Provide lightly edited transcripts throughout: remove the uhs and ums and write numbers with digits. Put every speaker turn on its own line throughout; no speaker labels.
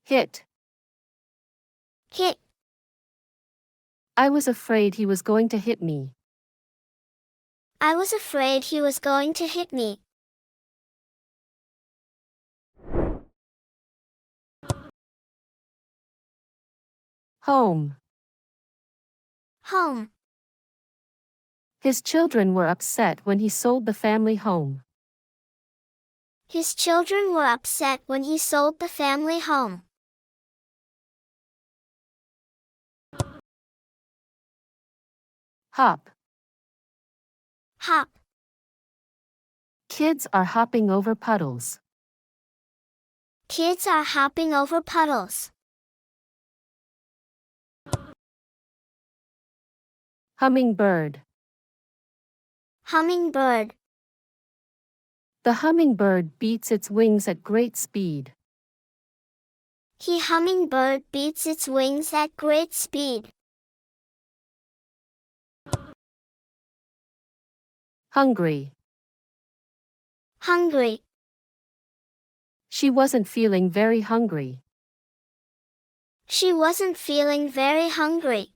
Hit.
Hit.
I was afraid he was going to hit me.
I was afraid he was going to hit me.
Home.
Home.
His children were upset when he sold the family home.
His children were upset when he sold the family home.
Hop.
Hop.
Kids are hopping over puddles.
Kids are hopping over puddles.
Hummingbird.
Hummingbird.
The hummingbird beats its wings at great speed.
He hummingbird beats its wings at great speed.
Hungry.
Hungry.
She wasn't feeling very hungry.
She wasn't feeling very hungry.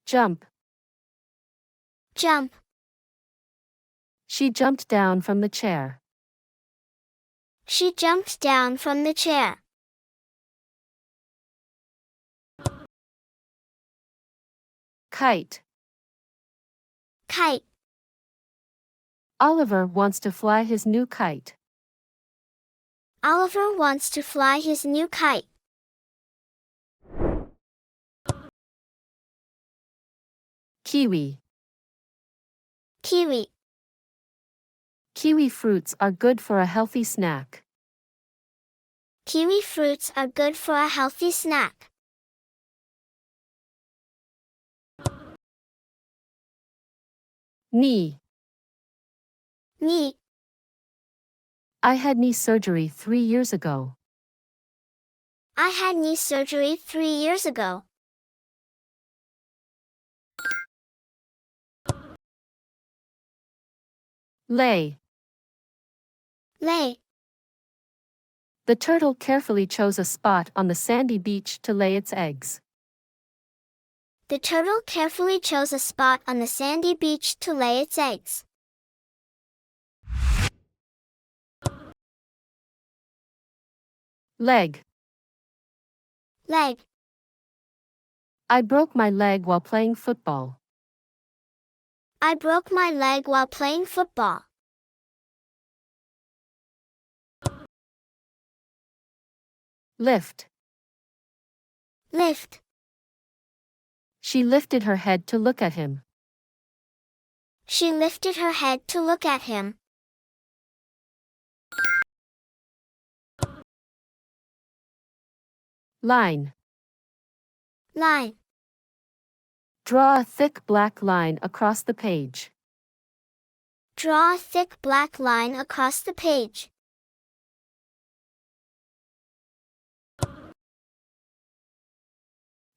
Jump.
Jump.
She jumped down from the chair.
She jumped down from the chair.
Kite.
Kite.
Oliver wants to fly his new kite.
Oliver wants to fly his new kite.
Kiwi.
Kiwi.
Kiwi fruits are good for a healthy snack.
Kiwi fruits are good for a healthy snack.
Knee.
Knee.
I had knee surgery 3 years ago.
I had knee surgery 3 years ago.
Lay.
Lay.
The turtle carefully chose a spot on the sandy beach to lay its eggs.
The turtle carefully chose a spot on the sandy beach to lay its eggs.
Leg.
Leg.
I broke my leg while playing football.
I broke my leg while playing football.
Lift.
Lift.
She lifted her head to look at him.
She lifted her head to look at him.
Line.
Line.
Draw a thick black line across the page.
Draw a thick black line across the page.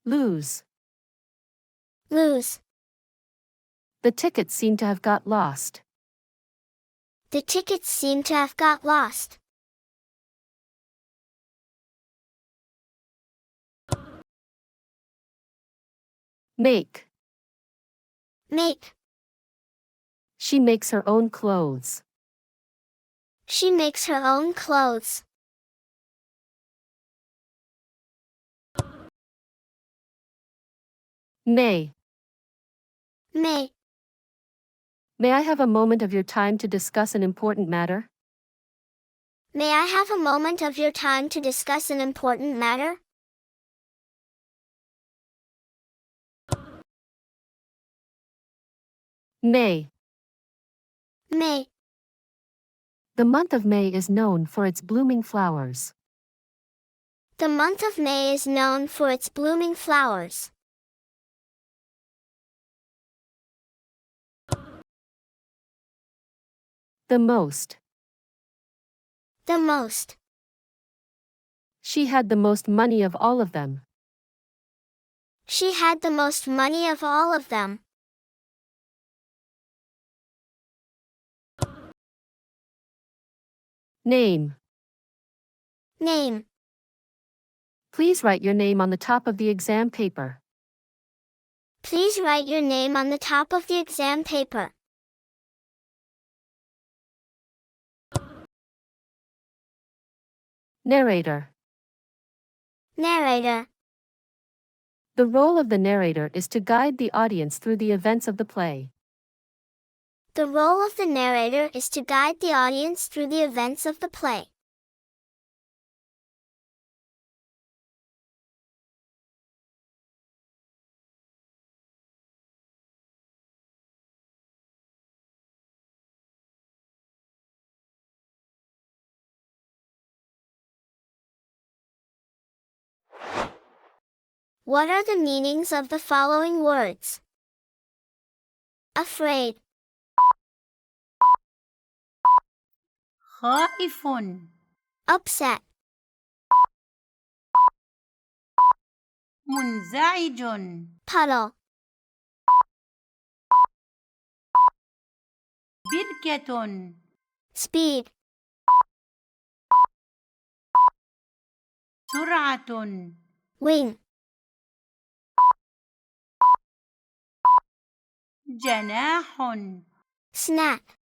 Lose.
Lose.
The tickets seem to have got lost.
The tickets seem to have got lost.
Make.
Make.
She makes her own clothes.
She makes her own clothes.
May.
May.
May I have a moment of your time to discuss an important matter?
May I have a moment of your time to discuss an important matter?
May.
May.
The month of May is known for its blooming flowers.
The month of May is known for its blooming flowers.
The most.
The most.
She had the most money of all of them.
She had the most money of all of them.
Name.
Name.
Please write your name on the top of the exam paper.
Please write your name on the top of the exam paper.
Narrator.
Narrator.
The role of the narrator is to guide the audience through the events of the play.
The role of the narrator is to guide the audience through the events of the play. What are the meanings of the following words? Afraid,
خائف
upset,
منزعج
puddle,
بركة
speed,
سرعة
wing,
جناح
snack,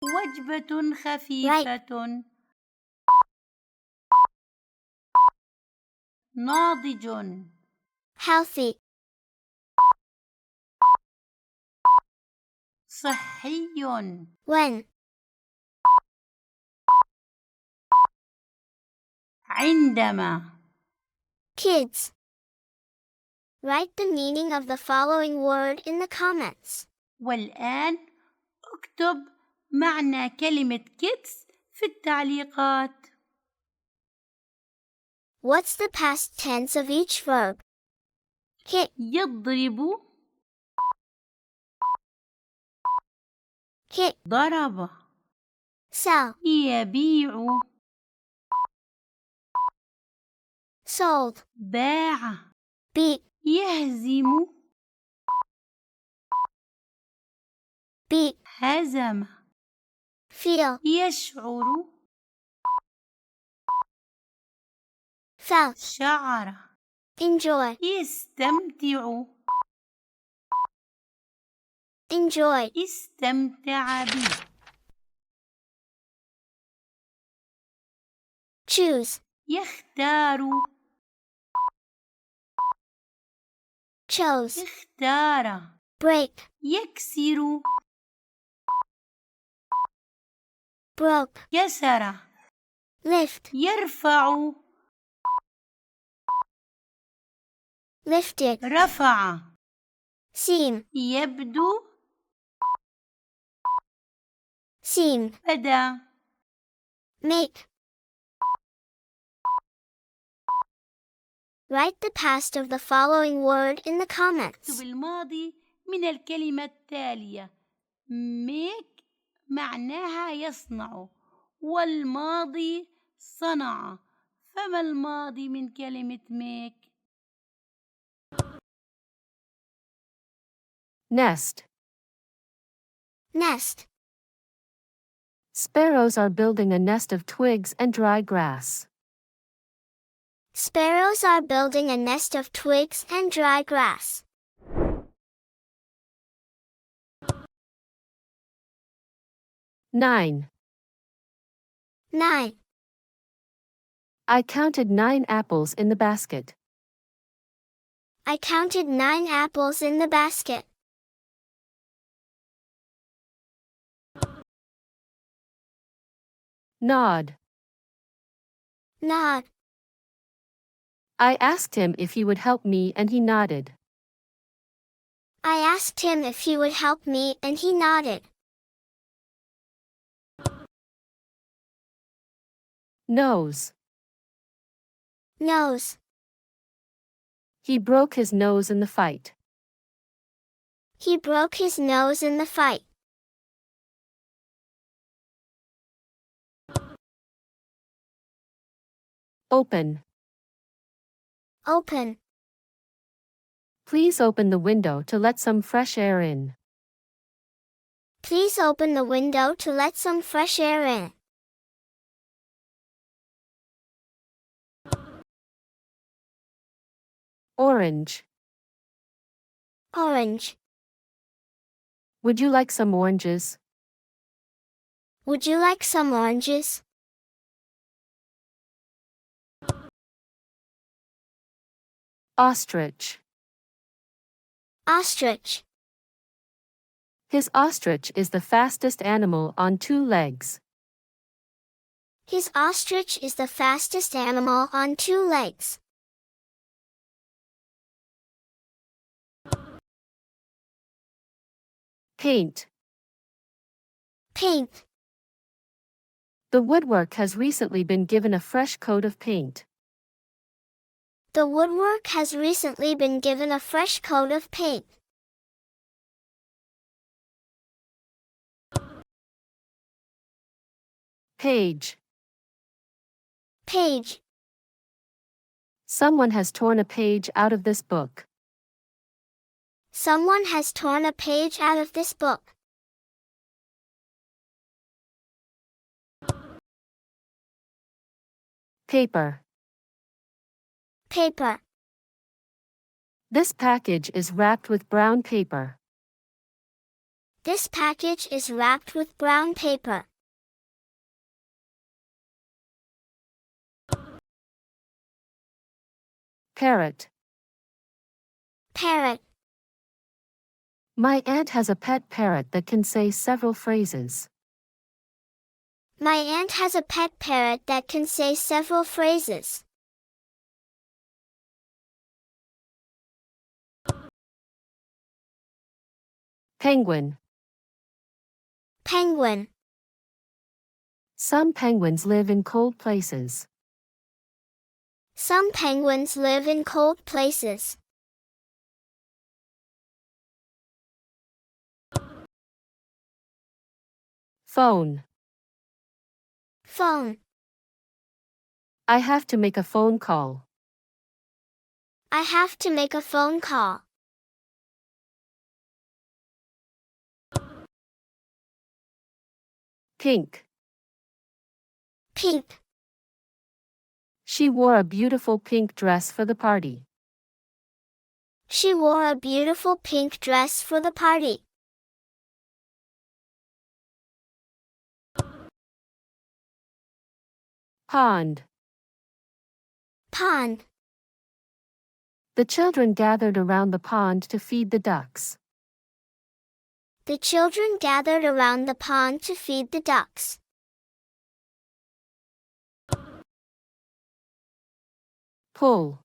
وجبة خفيفة ناضج
healthy,
صحي
when,
عندما
kids. Write the meaning of the following word in the comments.
والآن اكتب معنى كلمة kids في التعليقات.
What's the past tense of each verb? Hit,
يضرب
hit,
ضرب
sell,
يبيع
sold,
باع
beat,
يهزم
beat,
هزم
feel,
يشعر
felt,
شعر
enjoy,
يستمتع
enjoyed.
استمتع به
Choose,
يختار
chose,
اختار
break,
يكسر
broke,
كسر
lift,
يرفع
lifted,
رفع
seem,
يبدو
seemed,
بدا
make. Write the past of the following word in the comments.
اكتب الماضي من الكلمة التالية make معناها يصنع والماضي صنع فما الماضي من كلمة make؟
Nest.
Nest.
Sparrows are building a nest of twigs and dry grass.
Sparrows are building a nest of twigs and dry grass.
Nine.
9.
I counted 9 apples in the basket.
I counted 9 apples in the basket.
Nod.
Nod.
I asked him if he would help me and he nodded.
I asked him if he would help me and he nodded.
Nose.
Nose.
He broke his nose in the fight.
He broke his nose in the fight.
Open.
Open.
Please open the window to let some fresh air in.
Please open the window to let some fresh air in.
Orange.
Orange.
Would you like some oranges?
Would you like some oranges?
Ostrich.
Ostrich.
His ostrich is the fastest animal on 2 legs.
His ostrich is the fastest animal on 2 legs.
Paint.
Paint.
The woodwork has recently been given a fresh coat of paint.
The woodwork has recently been given a fresh coat of paint.
Page.
Page.
Someone has torn a page out of this book.
Someone has torn a page out of this book.
Paper.
Paper.
This package is wrapped with brown paper.
This package is wrapped with brown paper.
Parrot.
Parrot.
My aunt has a pet parrot that can say several phrases.
My aunt has a pet parrot that can say several phrases.
Penguin.
Penguin.
Some penguins live in cold places.
Some penguins live in cold places.
Phone.
Phone.
I have to make a phone call.
I have to make a phone call.
Pink.
Pink.
She wore a beautiful pink dress for the party.
She wore a beautiful pink dress for the party.
Pond.
Pond.
The children gathered around the pond to feed the ducks.
The children gathered around the pond to feed the ducks.
Pull.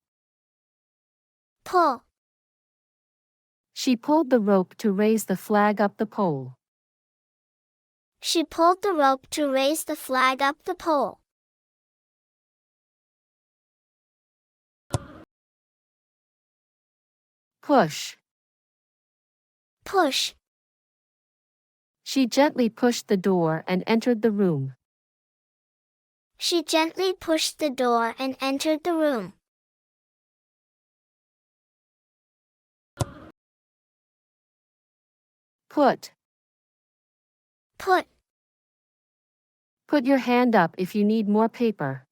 Pull.
She pulled the rope to raise the flag up the pole.
She pulled the rope to raise the flag up the pole.
Push.
Push.
She gently pushed the door and entered the room.
She gently pushed the door and entered the room.
Put.
Put.
Put your hand up if you need more paper.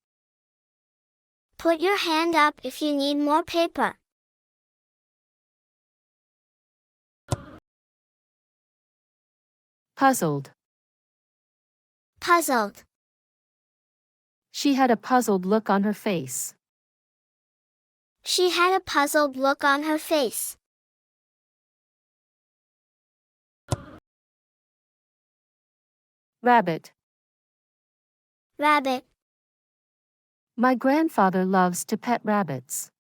Put your hand up if you need more paper.
Puzzled.
Puzzled.
She had a puzzled look on her face.
She had a puzzled look on her face.
Rabbit.
Rabbit.
My grandfather loves to pet rabbits.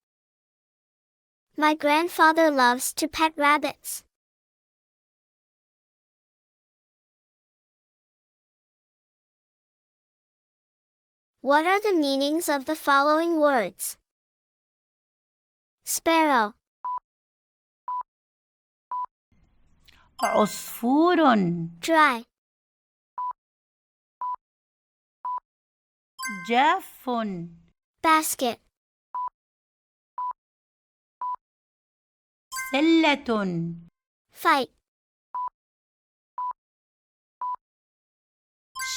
My grandfather loves to pet rabbits. What are the meanings of the following words? Sparrow.
عصفور.
Dry.
جاف.
Basket.
سلة.
Fight.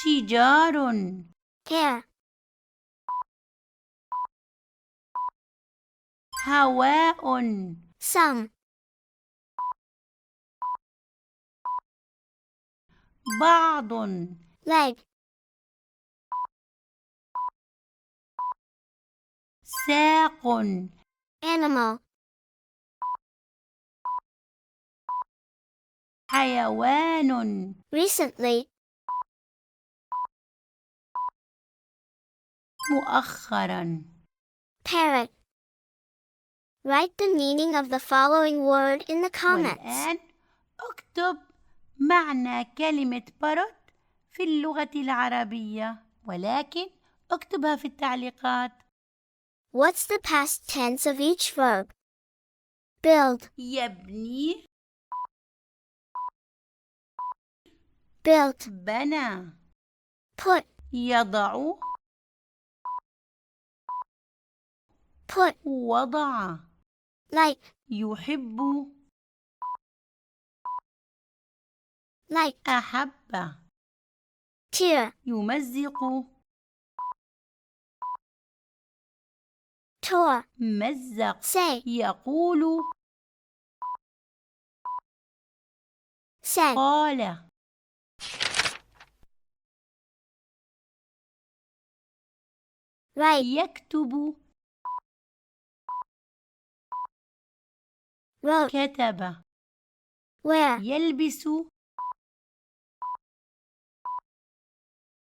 شجار.
air,
هواء.
some,
بعض.
leg,
ساق.
animal,
حيوان.
recently,
مؤخرا.
parrot. Write the meaning of the following word in the comments.
والآن اكتب معنى كلمة parrot في اللغة العربية، ولكن اكتبها في التعليقات.
What's the past tense of each verb? Build,
يبني.
built,
بنى.
put,
يضع.
put,
وضع.
like,
يحب.
like,
أحب.
tear,
يمزق.
tore,
مزق.
say,
يقول.
said.
قال.
Write,
يكتب.
wrote,
كتب.
wear,
يلبس.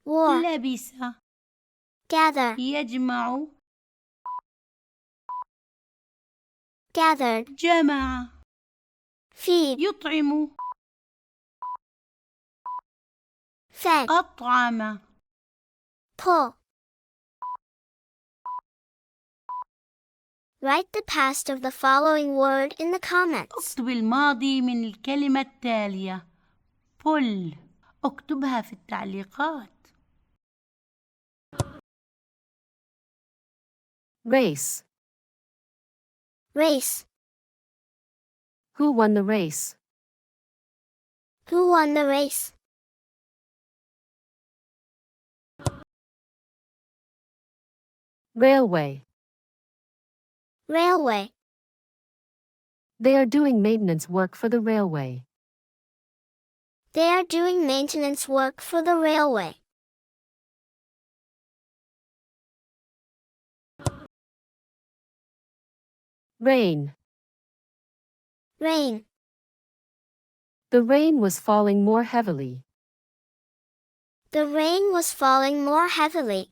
wore,
لبس.
gather,
يجمع.
gathered,
جمع.
feed,
يطعم.
fed,
أطعم.
pull. Write the past of the following word in the comments.
اكتب الماضي من الكلمة التالية. pull. اكتبها في التعليقات.
Race.
Race.
Who won the race?
Who won the race?
Railway.
Railway.
They are doing maintenance work for the railway.
They are doing maintenance work for the railway.
Rain.
Rain.
The rain was falling more heavily.
The rain was falling more heavily.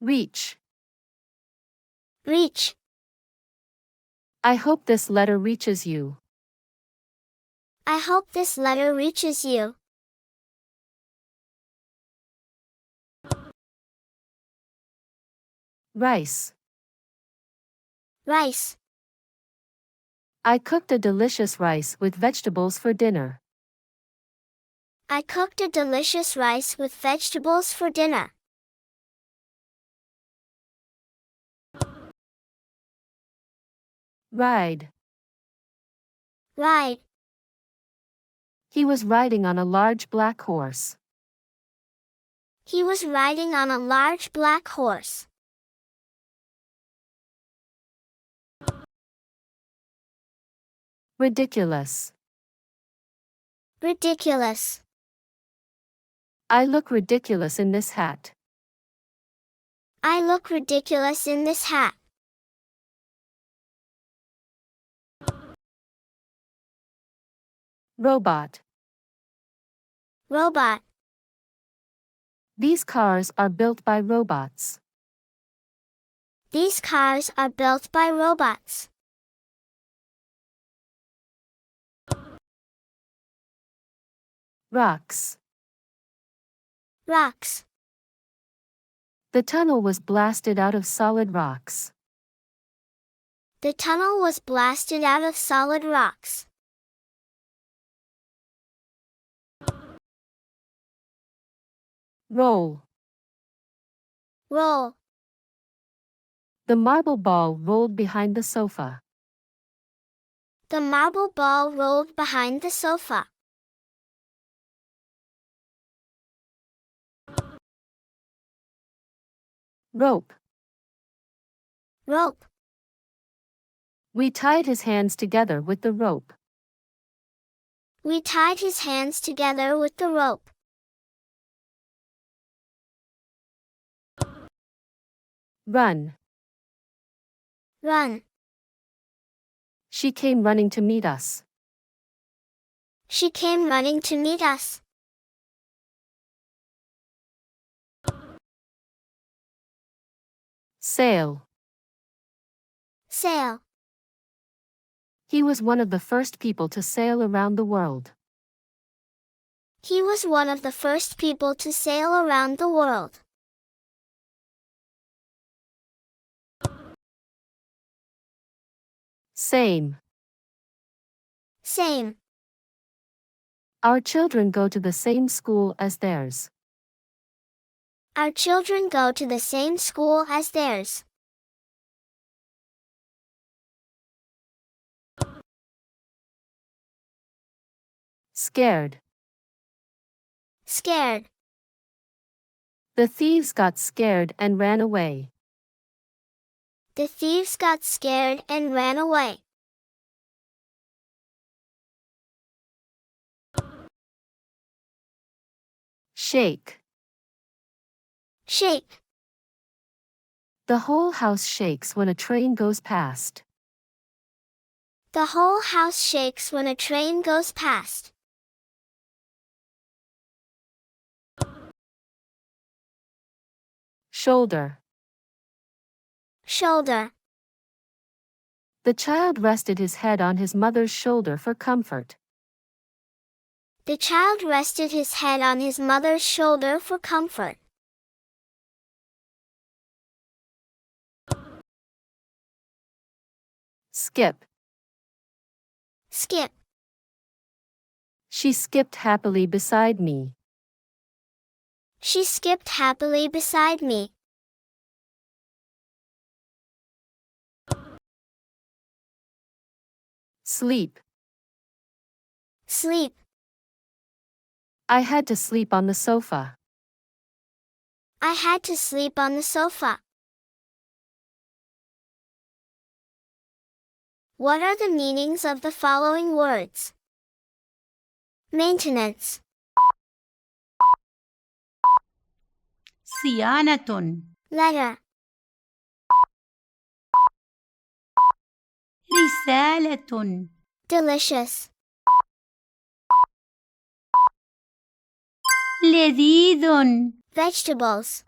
Reach.
Reach.
I hope this letter reaches you.
I hope this letter reaches you.
Rice.
Rice.
I cooked a delicious rice with vegetables for dinner.
I cooked a delicious rice with vegetables for dinner.
Ride.
Ride.
He was riding on a large black horse.
He was riding on a large black horse.
Ridiculous.
Ridiculous.
I look ridiculous in this hat.
I look ridiculous in this hat.
Robot.
Robot.
These cars are built by robots.
These cars are built by robots.
Rocks.
Rocks.
The tunnel was blasted out of solid rocks.
The tunnel was blasted out of solid rocks.
Roll.
Roll.
The marble ball rolled behind the sofa.
The marble ball rolled behind the sofa.
Rope.
Rope.
We tied his hands together with the rope.
We tied his hands together with the rope.
Run.
Run.
She came running to meet us.
She came running to meet us.
Sail.
Sail.
He was one of the first people to sail around the world.
He was one of the first people to sail around the world.
Same.
Same.
Our children go to the same school as theirs.
Our children go to the same school as theirs.
Scared.
Scared.
The thieves got scared and ran away.
The thieves got scared and ran away.
Shake.
Shake.
The whole house shakes when a train goes past.
The whole house shakes when a train goes past.
Shoulder.
Shoulder.
The child rested his head on his mother's shoulder for comfort.
The child rested his head on his mother's shoulder for comfort.
Skip.
Skip.
She skipped happily beside me.
She skipped happily beside me.
Sleep.
Sleep.
I had to sleep on the sofa.
I had to sleep on the sofa. What are the meanings of the following words? Maintenance.
صيانة.
Letter.
رسالة.
Delicious.
لذيذ.
Vegetables.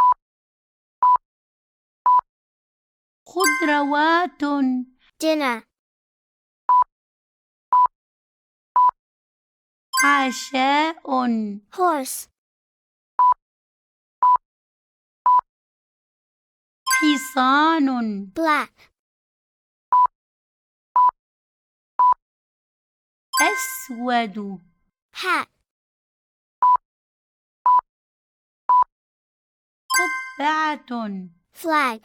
خضروات.
Dinner.
عشاء.
Horse.
حصان.
Black.
أسود.
Hat.
قبعة.
Flag.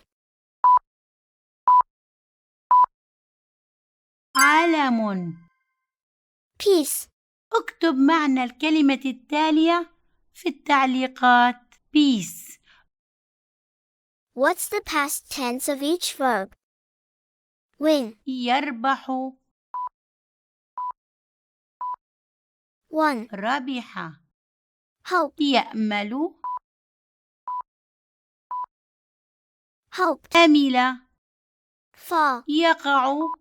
علم.
Peace.
اكتب معنى الكلمة التالية في التعليقات. Peace.
What's the past tense of each verb? Win.
يربح.
1.
ربح.
Hope.
يأمل.
Hoped.
أمل.
Fall.
يقع.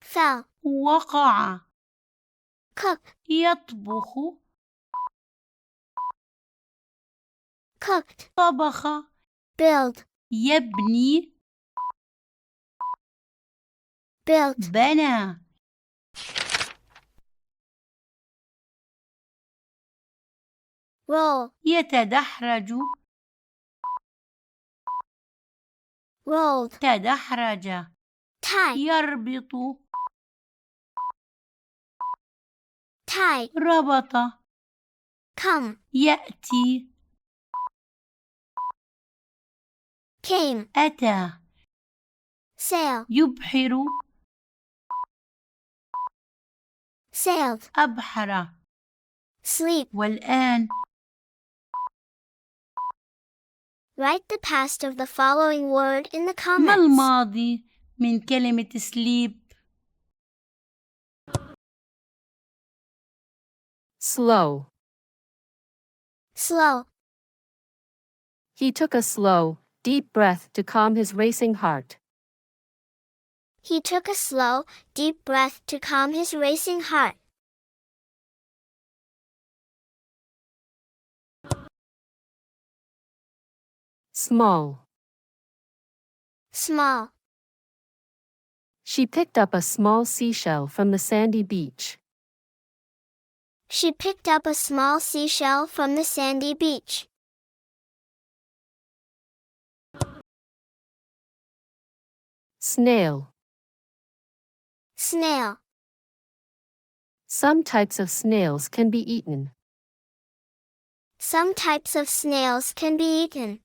Fell.
وقع.
Cook.
يطبخ.
Cooked.
طبخ.
Build.
يبني.
Built.
بنى.
Roll.
يتدحرج.
Rolled.
تدحرج.
Tie.
يربط.
Tie.
ربط.
Come.
يأتي.
Came.
أتى.
sail,
يبحر
sailed,
أبحر
sleep.
والآن
Write the past of the following word in the
ما
comments.
الماضي من كلمة sleep؟
Slow.
Slow.
He took a slow, deep breath to calm his racing heart.
He took a slow, deep breath to calm his racing heart.
Small.
Small.
She picked up a small seashell from the sandy beach.
She picked up a small seashell from the sandy beach.
Snail.
Snail.
Some types of snails can be eaten.
Some types of snails can be eaten.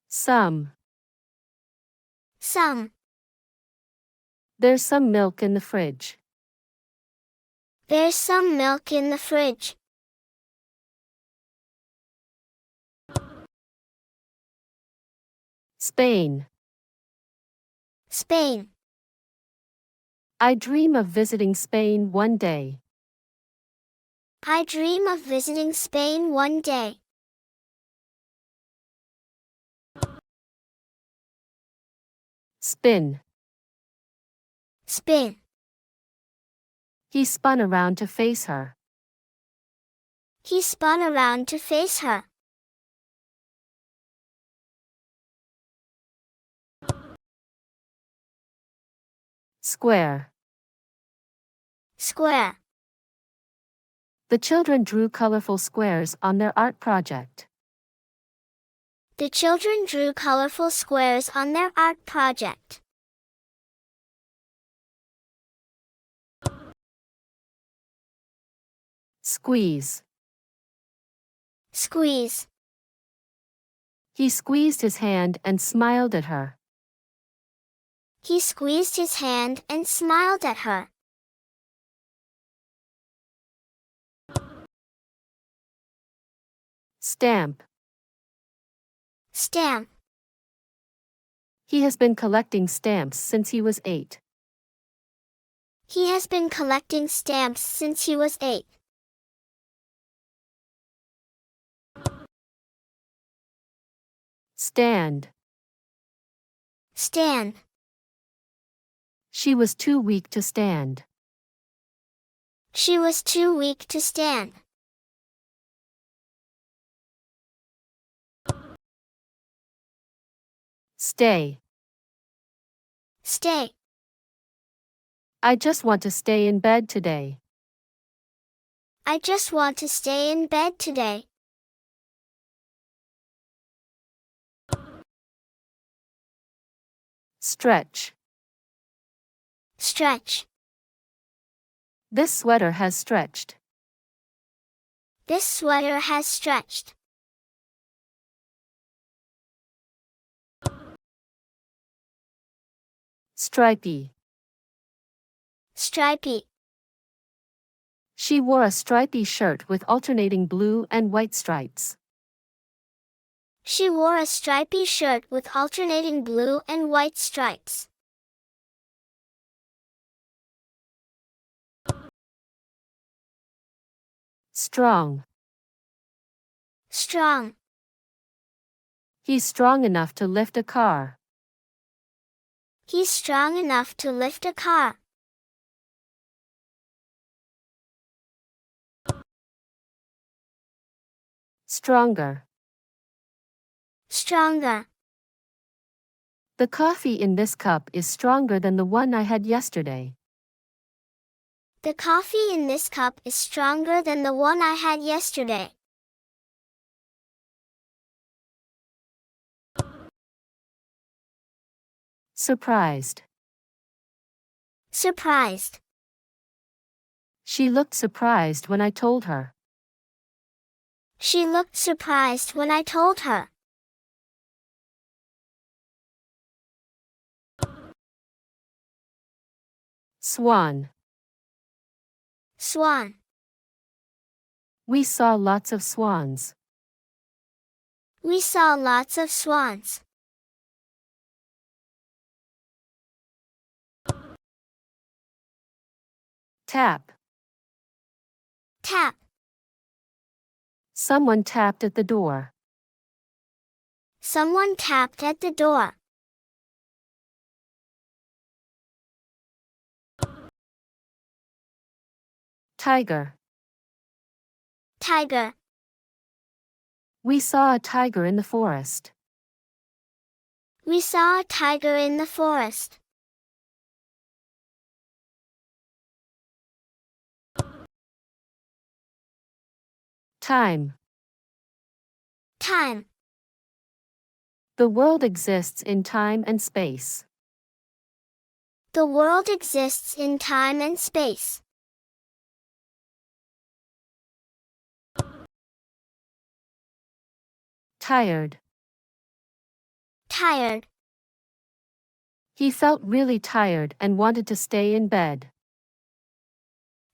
Some.
Some.
There's some milk in the fridge.
There's some milk in the fridge.
Spain.
Spain.
I dream of visiting Spain one day.
I dream of visiting Spain one day.
Spin.
Spin.
He spun around to face her.
He spun around to face her.
Square.
Square.
The children drew colorful squares on their art project.
The children drew colorful squares on their art project.
Squeeze.
Squeeze.
He squeezed his hand and smiled at her.
He squeezed his hand and smiled at her.
Stamp.
Stamp.
He has been collecting stamps since he was 8.
He has been collecting stamps since he was 8.
Stand.
Stand.
She was too weak to stand.
She was too weak to stand.
Stay.
Stay.
I just want to stay in bed today.
I just want to stay in bed today.
Stretch.
Stretch.
This sweater has stretched.
This sweater has stretched.
Stripy.
Stripy.
She wore a stripy shirt with alternating blue and white stripes.
She wore a stripy shirt with alternating blue and white stripes.
Strong.
Strong.
He's strong enough to lift a car.
He's strong enough to lift a car.
Stronger.
Stronger.
The coffee in this cup is stronger than the one I had yesterday.
The coffee in this cup is stronger than the one I had yesterday.
Surprised.
Surprised.
She looked surprised when I told her.
She looked surprised when I told her.
Swan.
Swan.
We saw lots of swans.
We saw lots of swans.
Tap.
Tap.
Someone tapped at the door.
Someone tapped at the door.
Tiger.
Tiger.
We saw a tiger in the forest.
We saw a tiger in the forest.
Time.
Time.
The world exists in time and space.
The world exists in time and space.
Tired.
Tired.
He felt really tired and wanted to stay in bed.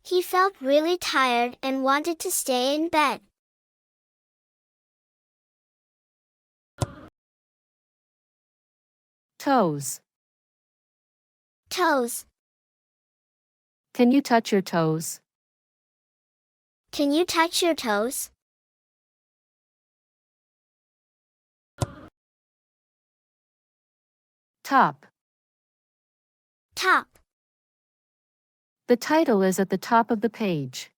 He felt really tired and wanted to stay in bed.
Toes.
Toes.
Can you touch your toes?
Can you touch your toes?
Top.
Top.
The title is at the top of the page.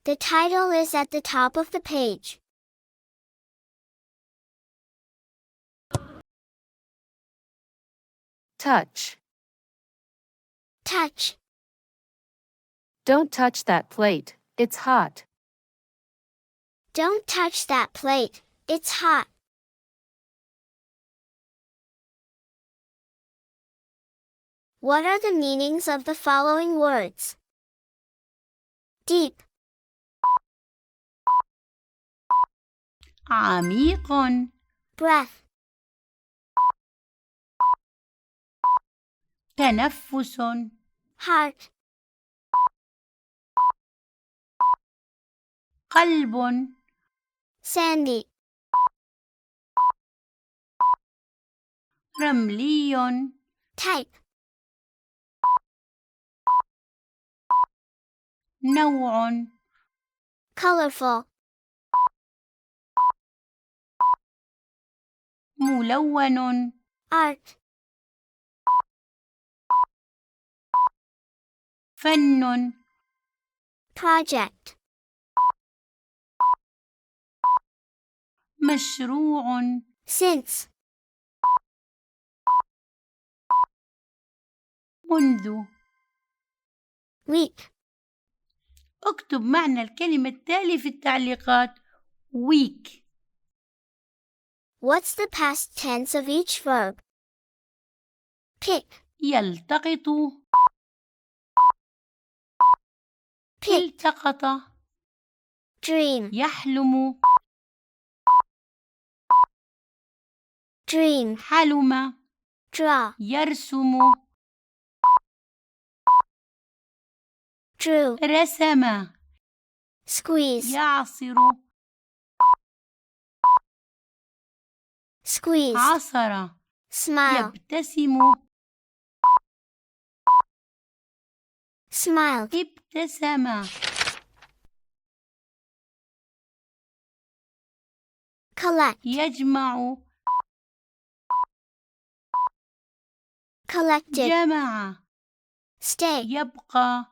The title is at the top of the page.
Touch.
Touch.
Don't touch that plate, it's hot.
Don't touch that plate, it's hot. What are the meanings of the following words? Deep.
عميق.
Breath.
تنفس.
Heart.
قلب.
Sandy.
رملي.
Type.
نوع.
Colorful.
ملون.
Art.
فن.
Project.
مشروع.
Since.
منذ.
Week.
اكتب معنى الكلمة التالي في التعليقات. week.
What's the past tense of each verb? Pick.
يلتقط.
Pick.
التقط.
Dream.
يحلم.
Dream.
حلم.
Draw.
يرسم.
Drew.
رسم.
Squeeze.
يعصر.
Squeeze.
عصر.
Smile.
يبتسم.
Smiled.
ابتسم.
Collect.
يجمع.
Collected.
جمع.
Stay.
يبقى.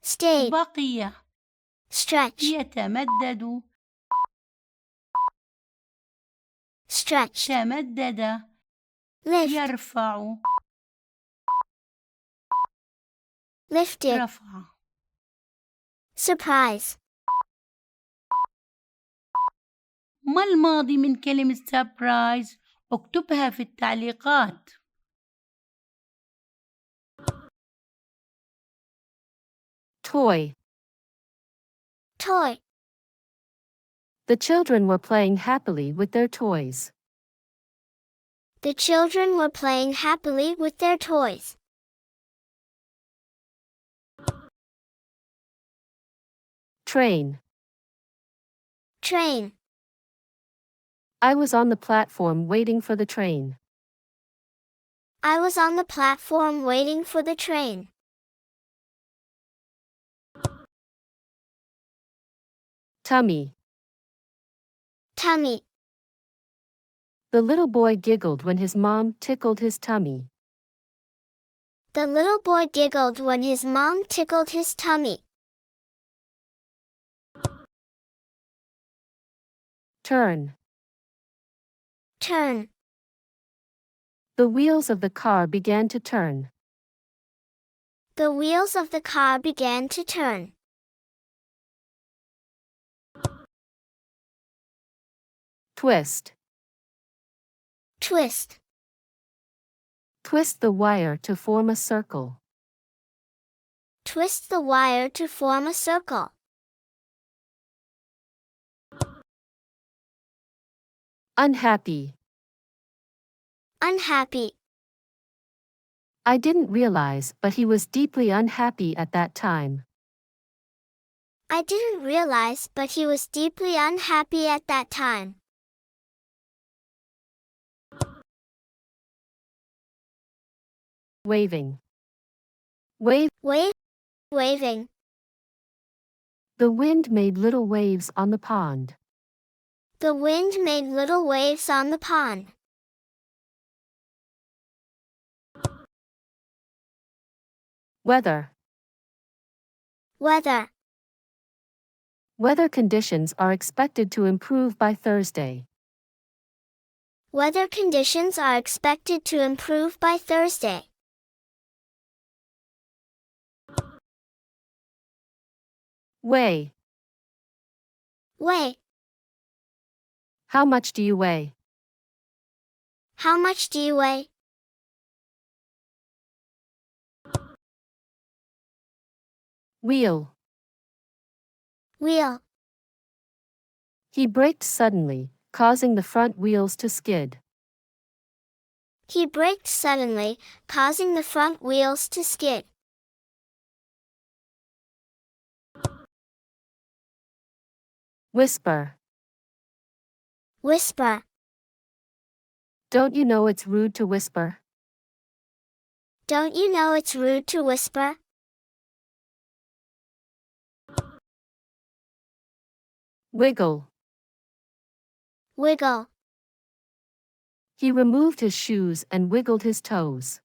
Stayed.
بقي.
Stretch.
يتمدد.
Stretch.
تمدد.
Lift.
يرفع.
Lifted.
رفع.
Surprise.
ما الماضي من كلمة surprise؟ اكتبها في التعليقات.
Toy.
Toy.
The children were playing happily with their toys.
The children were playing happily with their toys.
Train.
Train.
I was on the platform waiting for the train.
I was on the platform waiting for the train.
Tummy.
Tummy.
The little boy giggled when his mom tickled his tummy.
The little boy giggled when his mom tickled his tummy.
Turn.
Turn.
The wheels of the car began to turn.
The wheels of the car began to turn.
Twist.
Twist.
Twist the wire to form a circle.
Twist the wire to form a circle.
Unhappy.
Unhappy.
I didn't realize, but he was deeply unhappy at that time.
I didn't realize, but he was deeply unhappy at that time.
Waving. Wave.
Waving.
The wind made little waves on the pond.
The wind made little waves on the pond.
Weather.
Weather.
Weather conditions are expected to improve by Thursday.
Weather conditions are expected to improve by Thursday.
Weigh.
Weigh.
How much do you weigh?
How much do you weigh?
Wheel.
Wheel.
He braked suddenly, causing the front wheels to skid.
He braked suddenly, causing the front wheels to skid.
Whisper.
Whisper.
Don't you know it's rude to whisper?
Don't you know it's rude to whisper?
Wiggle.
Wiggle.
He removed his shoes and wiggled his toes.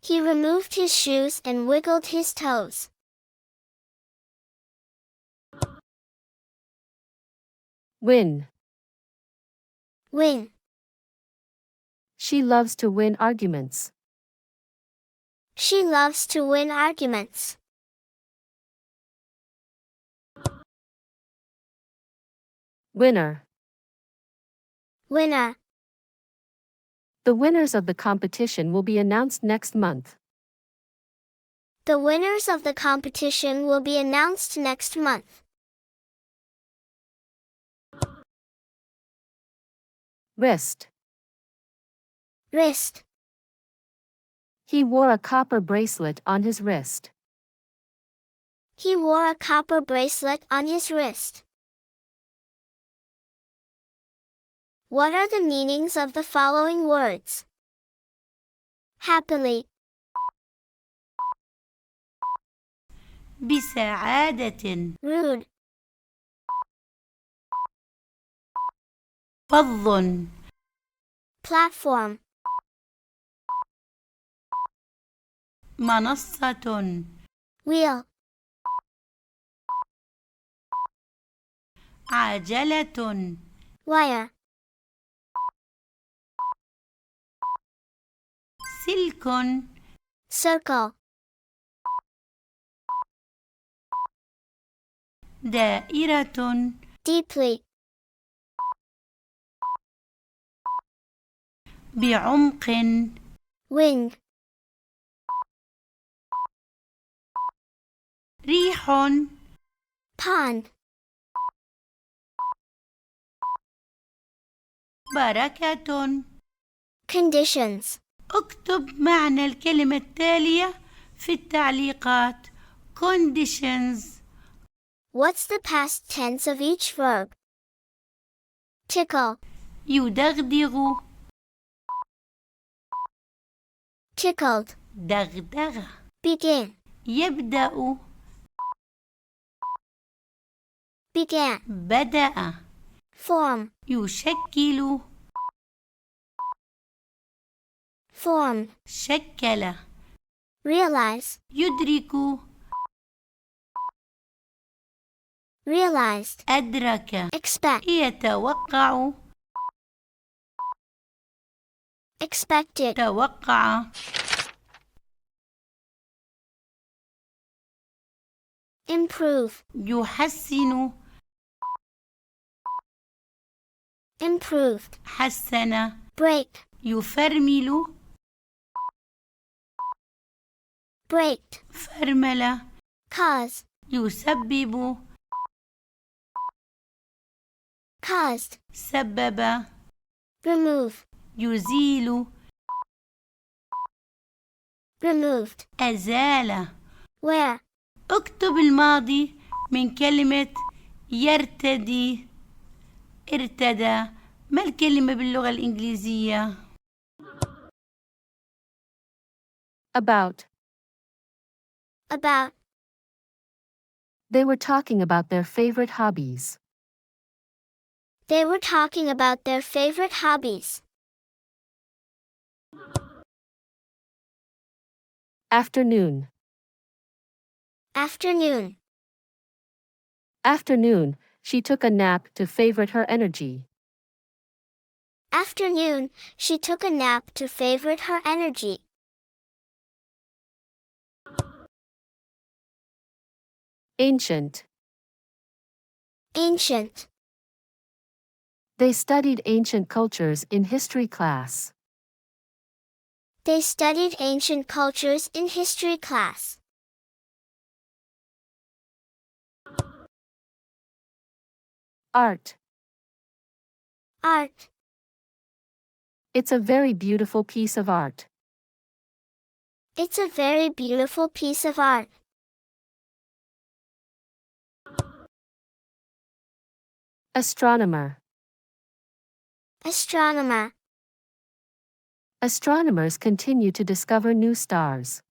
He removed his shoes and wiggled his toes.
Win.
Win.
She loves to win arguments.
She loves to win arguments.
Winner.
Winner.
The winners of the competition will be announced next month.
The winners of the competition will be announced next month.
Wrist.
Wrist.
He wore a copper bracelet on his wrist.
He wore a copper bracelet on his wrist. What are the meanings of the following words? Happily.
بسعادة.
Rude.
فظ.
Platform.
منصة.
Wheel.
عجلة.
Wire.
سلك.
Circle.
دائرة.
Deeply.
بعمق.
Wing.
ريح
pond,
بركة.
conditions.
اكتب معنى الكلمة التالية في التعليقات. conditions.
What's the past tense of each verb? Tickle,
يدغدغ.
tickled,
دغدغ.
begin,
يبدأ.
began,
بدأ.
form,
يشكل.
form,
شكل.
realize,
يدرك.
realized,
أدرك.
expect,
يتوقع.
expected,
توقع.
improve,
يحسن.
improved,
حسن.
break,
يفرمل.
breaked,
فرمل.
cause,
يسبب.
caused,
سبب.
remove,
يزيل.
removed,
أزال.
where,
اكتب الماضي من كلمة يرتدي. ارتدى. ما الكلمة باللغة الإنجليزية؟
About.
about,
They were talking about their favorite hobbies.
they were talking about their favorite hobbies.
Afternoon.
Afternoon,
Afternoon, she took a nap to favorite her energy.
afternoon, she took a nap to favorite her energy.
Ancient.
Ancient,
They studied ancient cultures in history class.
they studied ancient cultures in history class.
Art.
Art,
It's a very beautiful piece of art.
it's a very beautiful piece of art.
Astronomer.
Astronomer,
Astronomers continue to discover new stars.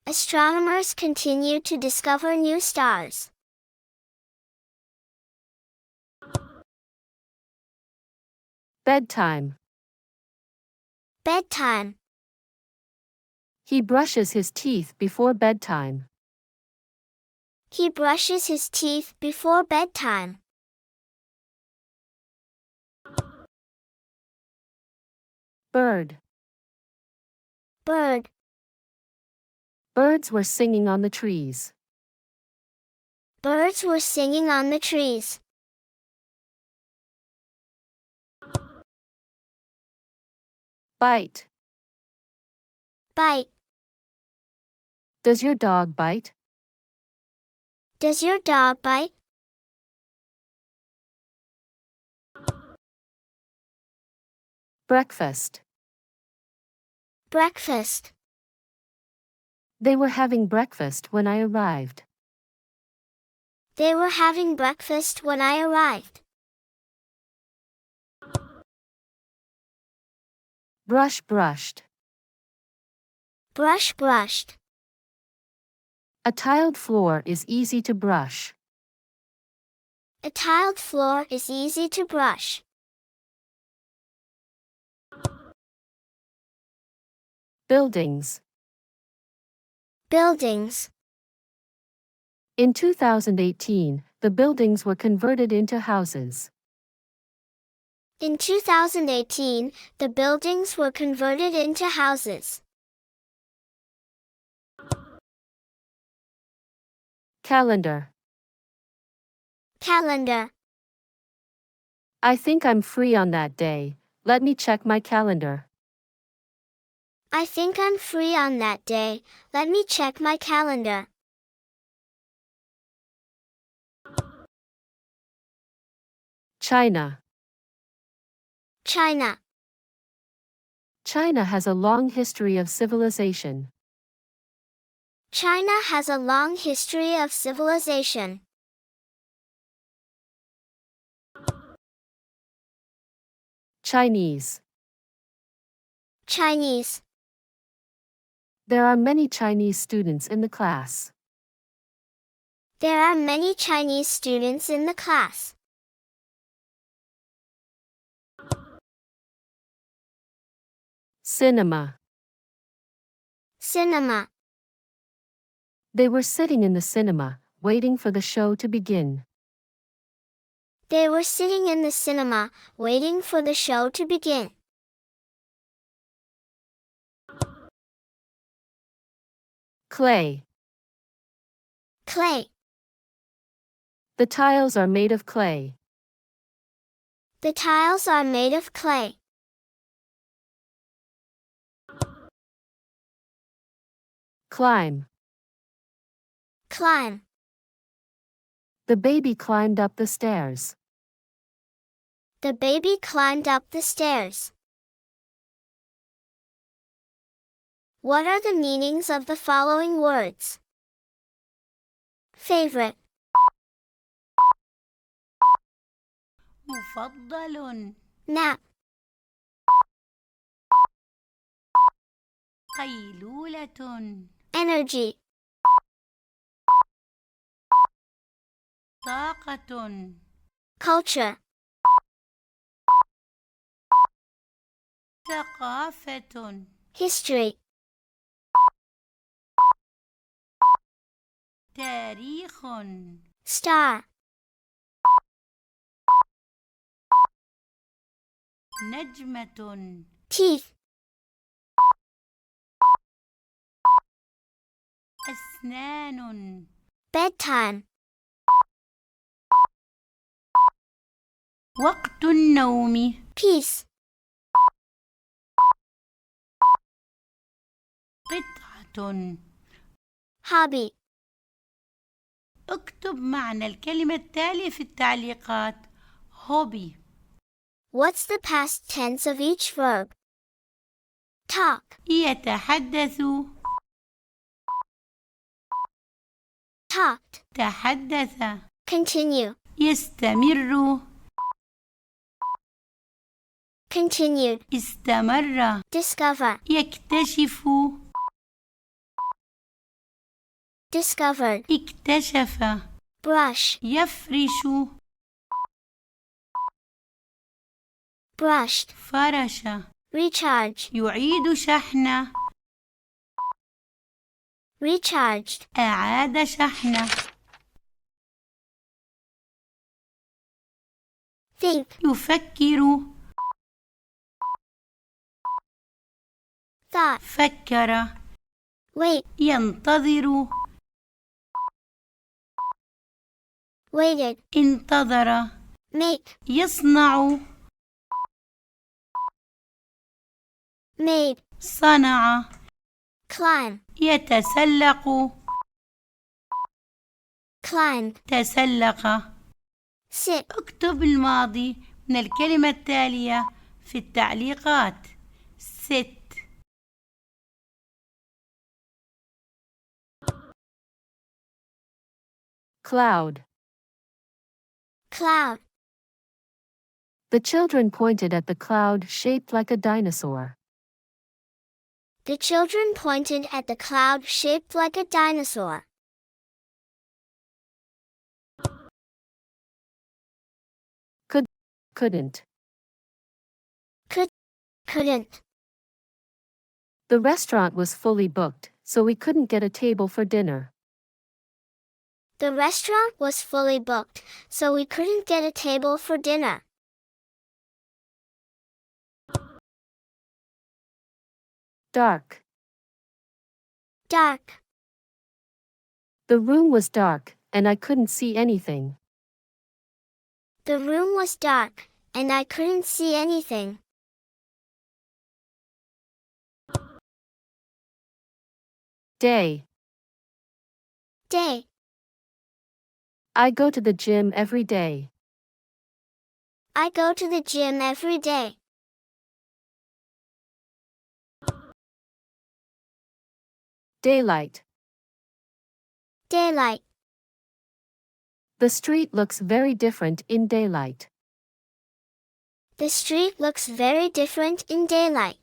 astronomers continue to discover new stars.
Bedtime.
Bedtime,
He brushes his teeth before bedtime.
he brushes his teeth before bedtime.
Bird.
Bird,
Birds were singing on the trees.
birds were singing on the trees.
Bite.
Bite,
Does your dog bite?
does your dog bite?
Breakfast.
Breakfast,
They were having breakfast when I arrived.
they were having breakfast when I arrived.
Brush brushed.
Brush brushed,
A tiled floor is easy to brush.
a tiled floor is easy to brush.
Buildings.
Buildings,
In 2018, the buildings were converted into houses.
in 2018, the buildings were converted into houses.
Calendar.
Calendar,
I think I'm free on that day. Let me check my calendar.
I think I'm free on that day. Let me check my calendar.
China.
China.
China has a long history of civilization.
China has a long history of civilization.
Chinese.
Chinese.
There are many Chinese students in the class.
There are many Chinese students in the class.
Cinema.
Cinema.
They were sitting in the cinema, waiting for the show to begin.
They were sitting in the cinema, waiting for the show to begin.
Clay.
Clay.
The tiles are made of clay.
The tiles are made of clay.
Climb.
Climb.
The baby climbed up the stairs.
The baby climbed up the stairs. What are the meanings of the following words? Favorite.
مفضل.
Nap.
قيلولة.
Energy.
طاقة.
Culture.
ثقافة.
History.
تاريخ.
Star.
نجمة.
Teeth.
أسنان.
Bedtime.
وقت النوم.
Peace.
قطعة.
Hobby.
اكتب معنى الكلمة التالية في التعليقات. hobby.
What's the past tense of each verb? Talk.
يتحدث.
Talked.
تحدث.
Continue.
يستمر.
Continued.
استمر.
Discover.
يكتشف.
Discovered.
اكتشف.
Brush.
يفرش.
Brushed.
فرش.
Recharge.
يعيد شحن.
Recharged.
أعاد شحن.
Think.
يفكر.
Thought.
فكر.
Wait.
ينتظر.
Waited.
انتظر.
Make.
يصنع.
Made.
صنع.
Climb.
يتسلق.
Climbed.
تسلق.
Sit.
اكتب الماضي من الكلمة التالية في التعليقات. sit.
Cloud.
Cloud.
The children pointed at the cloud shaped like a dinosaur.
The children pointed at the cloud shaped like a dinosaur.
Couldn't.
Couldn't.
The restaurant was fully booked, so we couldn't get a table for dinner.
The restaurant was fully booked, so we couldn't get a table for dinner.
Dark.
Dark.
The room was dark, and I couldn't see anything.
The room was dark, and I couldn't see anything.
Day.
Day.
I go to the gym every day.
I go to the gym every day.
Daylight.
Daylight.
The street looks very different in daylight.
The street looks very different in daylight.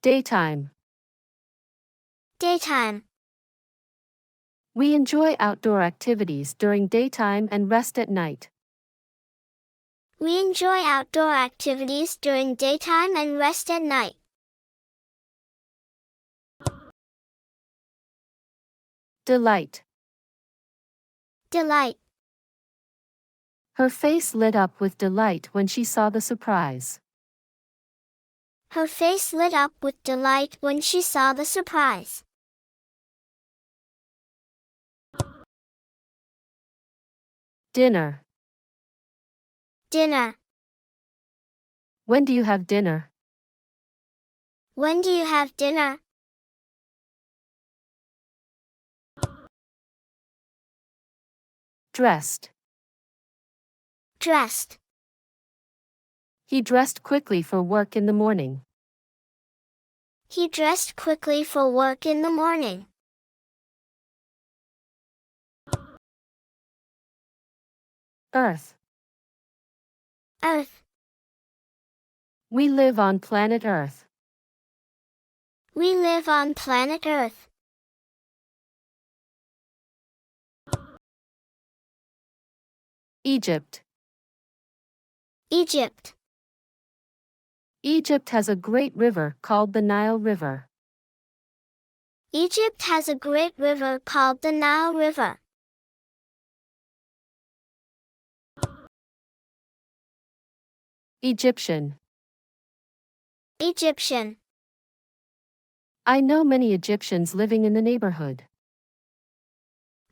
Daytime.
Daytime.
We enjoy outdoor activities during daytime and rest at night.
We enjoy outdoor activities during daytime and rest at night.
Delight.
Delight.
Her face lit up with delight when she saw the surprise.
Her face lit up with delight when she saw the surprise.
Dinner.
Dinner.
When do you have dinner?
When do you have dinner?
Dressed.
Dressed.
He dressed quickly for work in the morning.
He dressed quickly for work in the morning.
Earth.
Earth.
We live on planet Earth.
We live on planet Earth.
Egypt.
Egypt.
Egypt has a great river called the Nile River.
Egypt has a great river called the Nile River.
Egyptian.
Egyptian.
I know many Egyptians living in the neighborhood.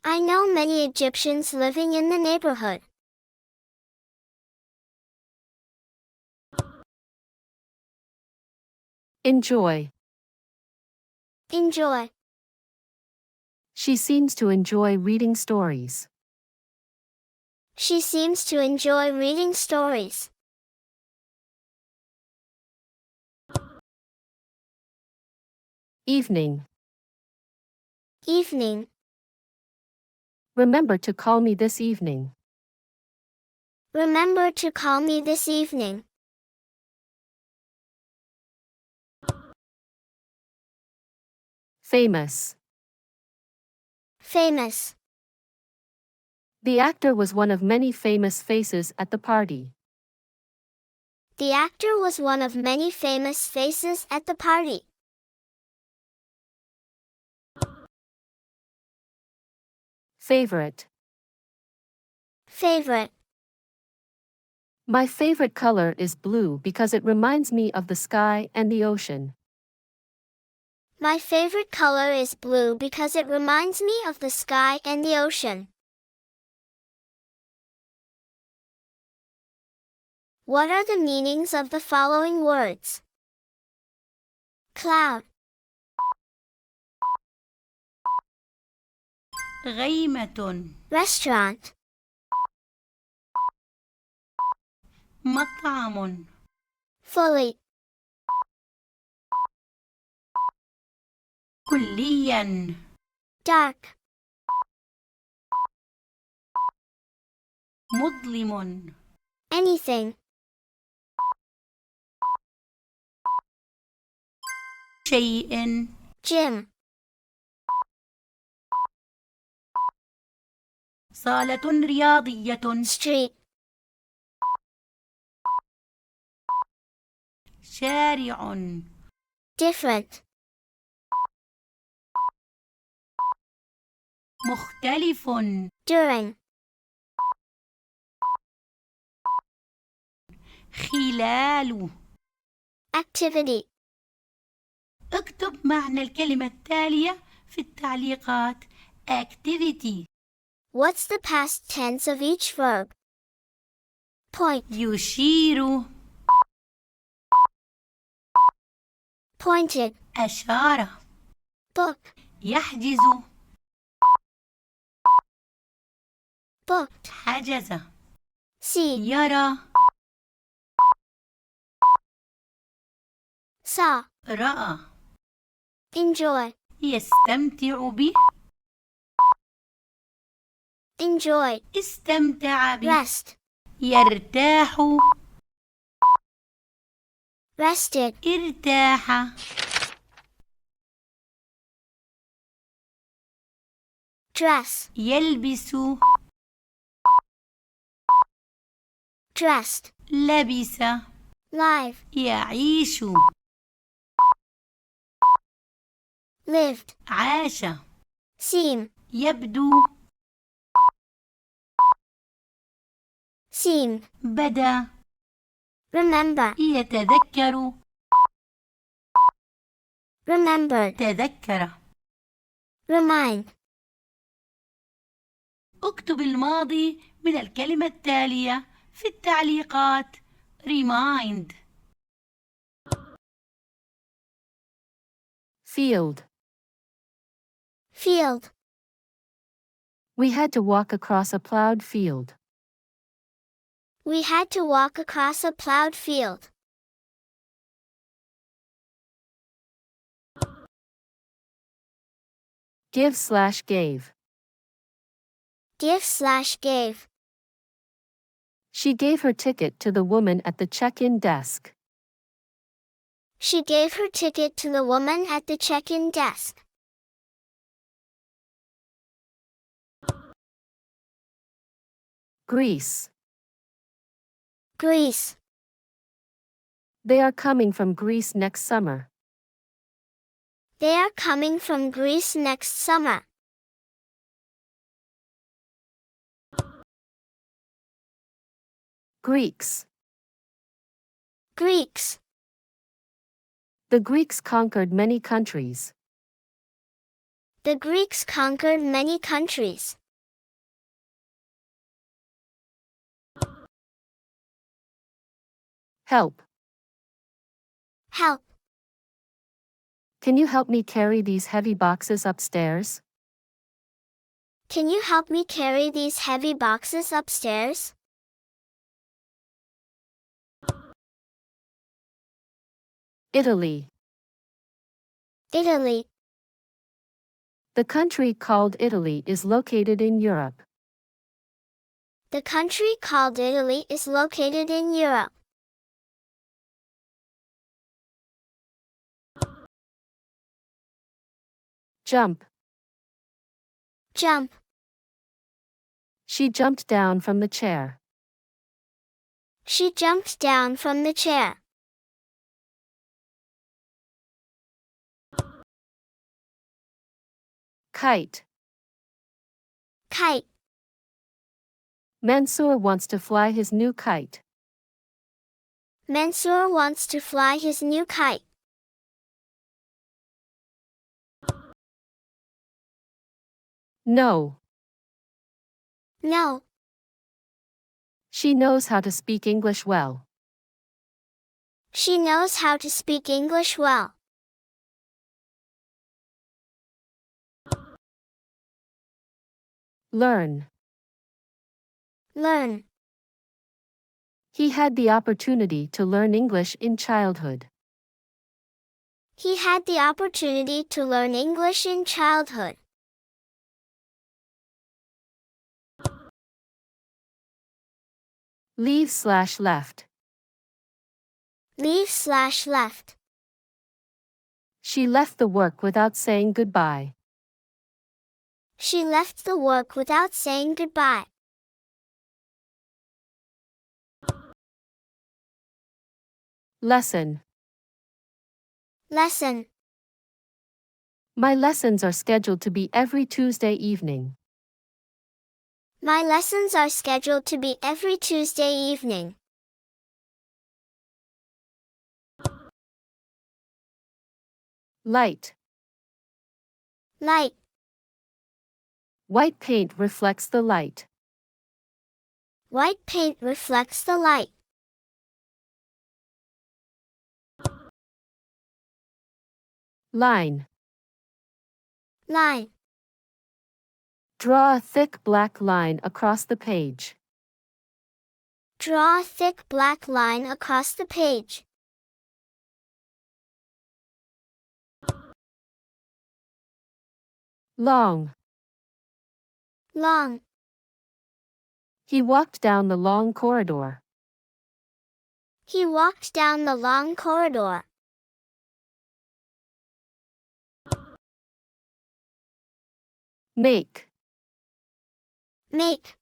I know many Egyptians living in the neighborhood.
Enjoy.
Enjoy.
She seems to enjoy reading stories.
She seems to enjoy reading stories.
Evening.
Evening.
Remember to call me this evening.
Remember to call me this evening.
Famous.
Famous.
The actor was one of many famous faces at the party.
The actor was one of many famous faces at the party.
Favorite.
Favorite.
My favorite color is blue because it reminds me of the sky and the ocean.
My favorite color is blue because it reminds me of the sky and the ocean. What are the meanings of the following words? Cloud.
غيمة.
Restaurant.
مطعم.
Fully.
كليا.
Dark.
مظلم.
Anything.
شيء.
Gym.
صالة رياضية.
Street.
شارع.
Different.
مختلف.
During.
خلال.
Activity.
اكتب معنى الكلمة التالية في التعليقات. activity.
What's the past tense of each verb? Point.
يشير.
Pointed.
أشار.
Book.
يحجز.
booked.
حجز.
See,
يرى.
saw,
رأى.
enjoy,
يستمتع به.
enjoyed,
استمتع به.
rest,
يرتاح.
rested,
ارتاح.
dress,
يلبس.
dressed,
لبس.
live,
يعيش.
lived,
عاش.
seem,
يبدو.
seemed,
بدا.
remember,
يتذكر.
remembered,
تذكر.
remind,
اكتب الماضي من الكلمة التالية في التعليقات. remind.
Field.
field,
We had to walk across a plowed field.
we had to walk across a plowed field.
Give/gave.
Give/gave,
She gave her ticket to the woman at the check-in desk.
she gave her ticket to the woman at the check-in desk.
Greece.
Greece,
They are coming from Greece next summer.
they are coming from Greece next summer.
Greeks.
Greeks,
The Greeks conquered many countries.
the Greeks conquered many countries.
Help.
Help,
Can you help me carry these heavy boxes upstairs?
can you help me carry these heavy boxes upstairs?
Italy.
Italy,
The country called Italy is located in Europe.
the country called Italy is located in Europe.
Jump.
Jump,
She jumped down from the chair.
she jumped down from the chair.
Kite.
Kite,
Mansour wants to fly his new kite.
Mansour wants to fly his new kite.
No.
No,
She knows how to speak English well.
she knows how to speak English well.
Learn.
Learn,
He had the opportunity to learn English in childhood.
he had the opportunity to learn English in childhood.
Leave/left.
Leave/left,
She left the work without saying goodbye.
she left the work without saying goodbye.
Lesson.
Lesson,
My lessons are scheduled to be every Tuesday evening.
my lessons are scheduled to be every Tuesday evening.
Light.
Light,
White paint reflects the light.
white paint reflects the light.
Line.
Line,
Draw a thick black line across the page.
Draw a thick black line across the page.
Long.
Long.
He walked down the long corridor.
He walked down the long corridor.
Make.
Make.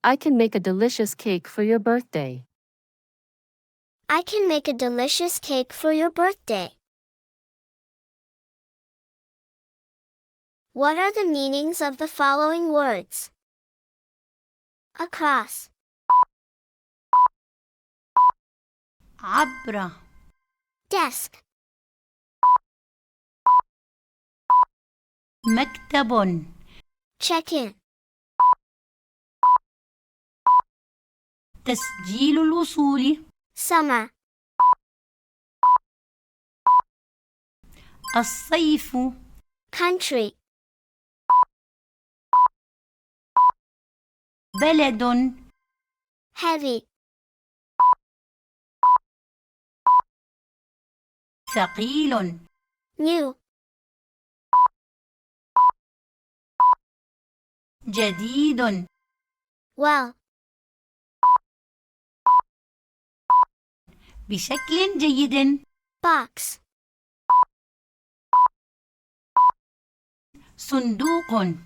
I can make a delicious cake for your birthday.
I can make a delicious cake for your birthday. What are the meanings of the following words? Across.
عبر.
Desk.
مكتب.
Check-in.
تسجيل الوصول.
Summer.
الصيف.
Country.
بلد.
Heavy.
ثقيل.
New.
جديد.
Well.
بشكل جيد.
Box.
صندوق.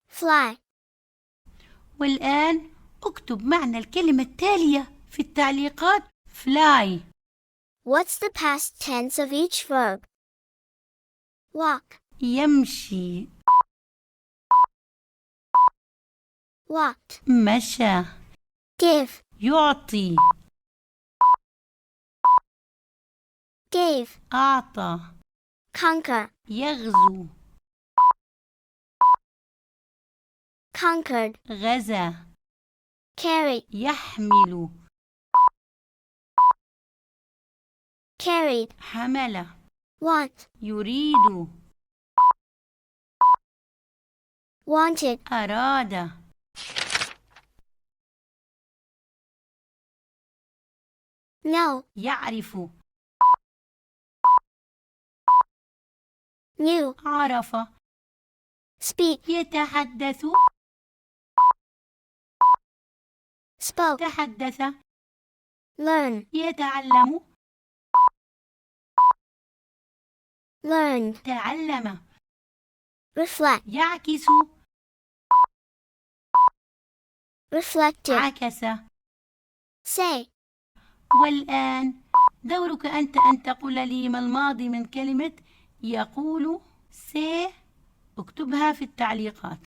Fly.
والآن اكتب معنى الكلمة التالية في التعليقات. fly.
What's the past tense of each verb? Walk.
يمشي.
Walked.
مشى.
Give.
يعطي.
Gave.
أعطى.
Conquer.
يغزو.
Conquered.
غزا.
Carry.
يحمل.
Carried.
حمل.
Want.
يريد.
Wanted.
أراد.
Know.
يعرف.
Knew.
عرف.
Speak.
يتحدث.
Spoke.
تحدث.
Learn.
يتعلم.
Learned.
تعلم.
Reflect.
يعكس.
Reflected.
عكس.
Say.
والآن دورك أنت أن تقول لي ما الماضي من كلمة يقول. سي. اكتبها في التعليقات.